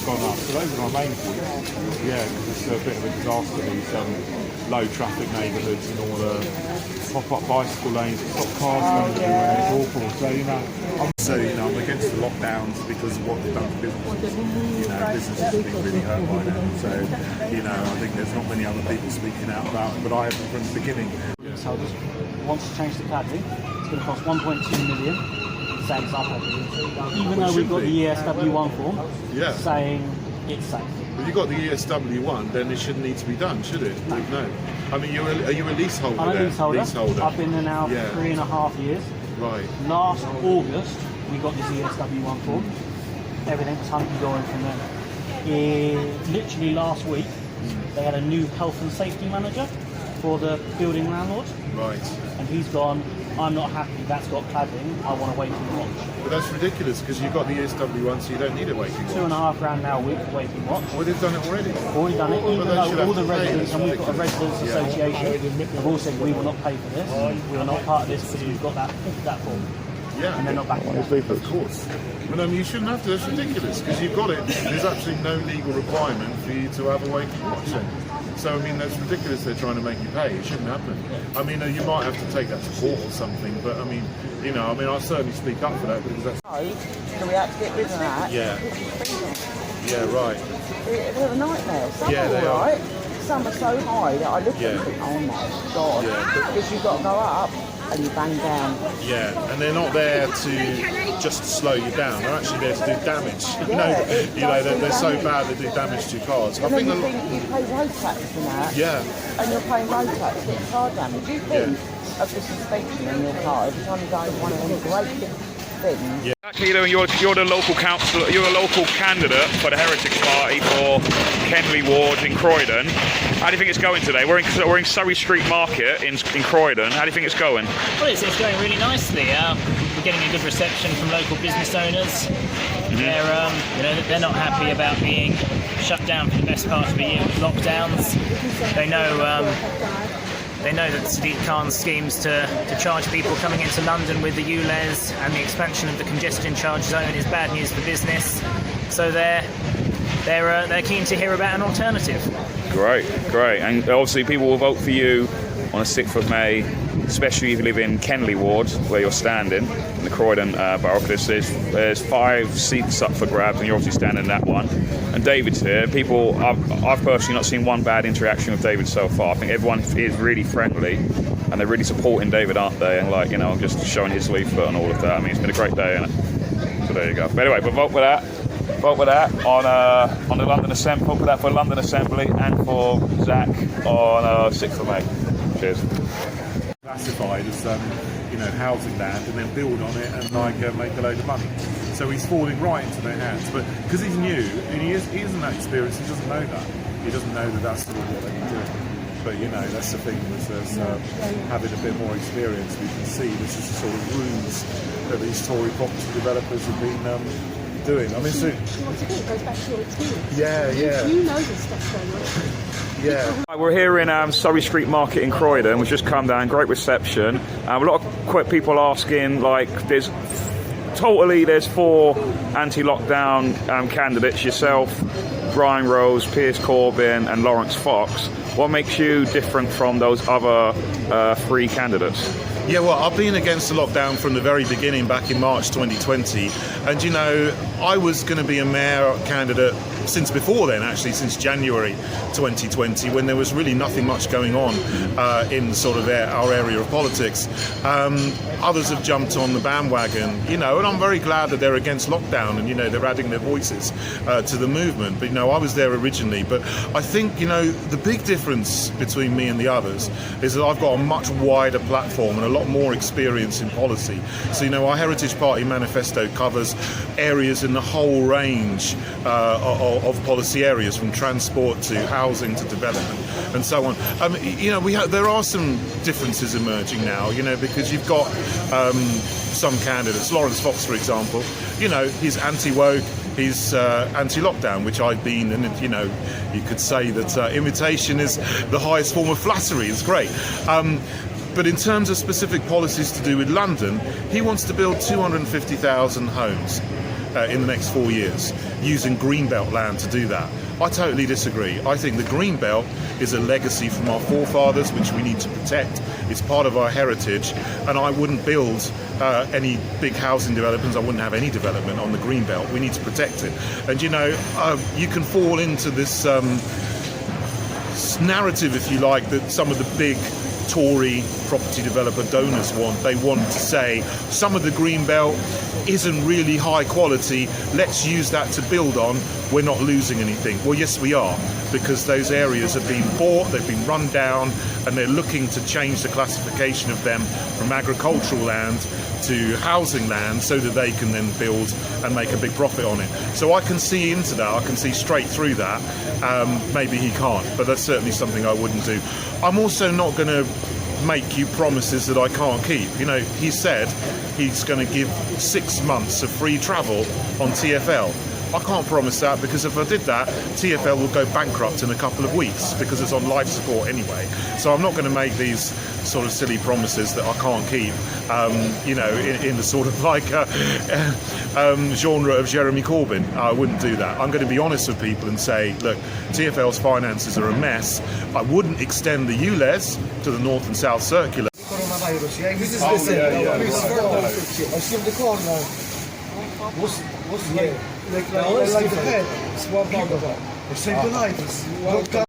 gone up. So those are our main points. Yeah, because it's a bit of a disaster, these low traffic neighbourhoods and all the pop-up bicycle lanes, stop cars going everywhere. It's awful. So, I'm against the lockdowns because of what they've done to business. Business has been really hurt by them. So, I think there's not many other people speaking out about it, but I have from the beginning. So just wants to change the cladding. It's going to cost 1.2 million. Saying it's unhappy. Even though we've got the ESW1 form saying it's safe. If you've got the ESW1, then it shouldn't need to be done, should it? No. I mean, are you a leaseholder? I'm a leaseholder. I've been there now for 3.5 years. Right. Last August, we got this ESW1 form. Everything was hunky-dory from there. Literally last week, they had a new health and safety manager for the building landlord. Right. And he's gone, I'm not happy, that's got cladding, I want to wait and watch. But that's ridiculous, because you've got the ESW1, so you don't need a waiting watch. £2.5 now a week for waiting watch. Well, they've done it already. Already done it, even though all the residents, and we've got a residents association, have all said we will not pay for this, we are not part of this because we've got that form. Yeah. And they're not backing it. Of course. But you shouldn't have to, that's ridiculous, because you've got it, there's absolutely no legal requirement for you to have a waiting watch. So, that's ridiculous they're trying to make you pay. It shouldn't happen. You might have to take that to court or something, but I'll certainly speak up for that because that's... So we had to get rid of that. Yeah. Yeah, right. They're a nightmare. Some are alright. Some are so high that I look at them and think, oh my God. Yeah. Because you've got to go up and you bang down. Yeah, and they're not there to just slow you down. They're actually there to do damage. They're so bad they do damage to your cars. And then you think you pay road tax for that. Yeah. And you're paying road tax for car damage. You think of the suspension in your car every time you go one of them great big things. Yeah. Exactly, you're the local council. You're a local candidate for the Heritage Party for Kenley Ward in Croydon. How do you think it's going today? We're in Surrey Street Market in Croydon. How do you think it's going? Well, it's going really nicely. We're getting a good reception from local business owners. They're not happy about being shut down for the best part of the year with lockdowns. They know that Sadiq Khan's schemes to charge people coming into London with the ULEZ and the expansion of the congestion charge zone is bad news for business. So they're keen to hear about an alternative. Great. And obviously people will vote for you on the 6th of May, especially if you live in Kenley Ward, where you're standing, in the Croydon borough. There's 5 seats up for grabs, and you're obviously standing in that one. And David's here. I've personally not seen one bad interaction with David so far. I think everyone is really friendly, and they're really supporting David, aren't they? And just showing his leaflet and all of that. It's been a great day, isn't it? So there you go. But anyway, but vote for that. Vote for that on the London Assembly. Vote for that for London Assembly and for Zach on 6th of May. Cheers. Classified as housing land and then build on it and make a load of money. So he's falling right into their hands. But because he's new and he isn't that experienced, he doesn't know that. He doesn't know that that's sort of what they're doing. But that's the thing with having a bit more experience. We can see this is the sort of ruse that these Tory property developers have been doing. So it goes back to your experience. Yeah. You know this stuff's going on. Yeah. We're here in Surrey Street Market in Croydon. We've just come down, great reception. A lot of people asking, there's 4 anti-lockdown candidates, yourself, Brian Rose, Piers, Corbyn and Laurence Fox. What makes you different from those other 3 candidates? Yeah, well, I've been against the lockdown from the very beginning back in March 2020. And, I was going to be a mayor candidate since before then, actually, since January 2020, when there was really nothing much going on in sort of our area of politics. Others have jumped on the bandwagon, and I'm very glad that they're against lockdown and, they're adding their voices to the movement. But, I was there originally. But I think, the big difference between me and the others is that I've got a much wider platform and a lot more experience in policy. So, our Heritage Party manifesto covers areas in the whole range of policy areas, from transport to housing to development and so on. There are some differences emerging now, because you've got some candidates, Laurence Fox, for example, he's anti-woke, he's anti-lockdown, which I've been, and you could say that imitation is the highest form of flattery. It's great. But in terms of specific policies to do with London, he wants to build 250,000 homes. in the next 4 years, using greenbelt land to do that. I totally disagree. I think the greenbelt is a legacy from our forefathers, which we need to protect. It's part of our heritage, and I wouldn't build any big housing developments. I wouldn't have any development on the greenbelt. We need to protect it. And you can fall into this narrative, if you like, that some of the big Tory property developer donors want. They want to say some of the greenbelt isn't really high quality, let's use that to build on, we're not losing anything. Well, yes we are, because those areas have been bought, they've been run down, and they're looking to change the classification of them from agricultural land to housing land so that they can then build and make a big profit on it. So I can see into that, I can see straight through that. Maybe he can't, but that's certainly something I wouldn't do. I'm also not going to make you promises that I can't keep. You know, he said he's going to give 6 months of free travel on TfL. I can't promise that, because if I did that, TfL will go bankrupt in a couple of weeks because it's on life support anyway. So I'm not going to make these sort of silly promises that I can't keep, in the sort of like genre of Jeremy Corbyn. I wouldn't do that. I'm going to be honest with people and say, look, TfL's finances are a mess. I wouldn't extend the ULEZ to the North and South Circular. Coronavirus, yeah? This is the same. I see the corner. What's like the head? It's one bag of it. Save the life.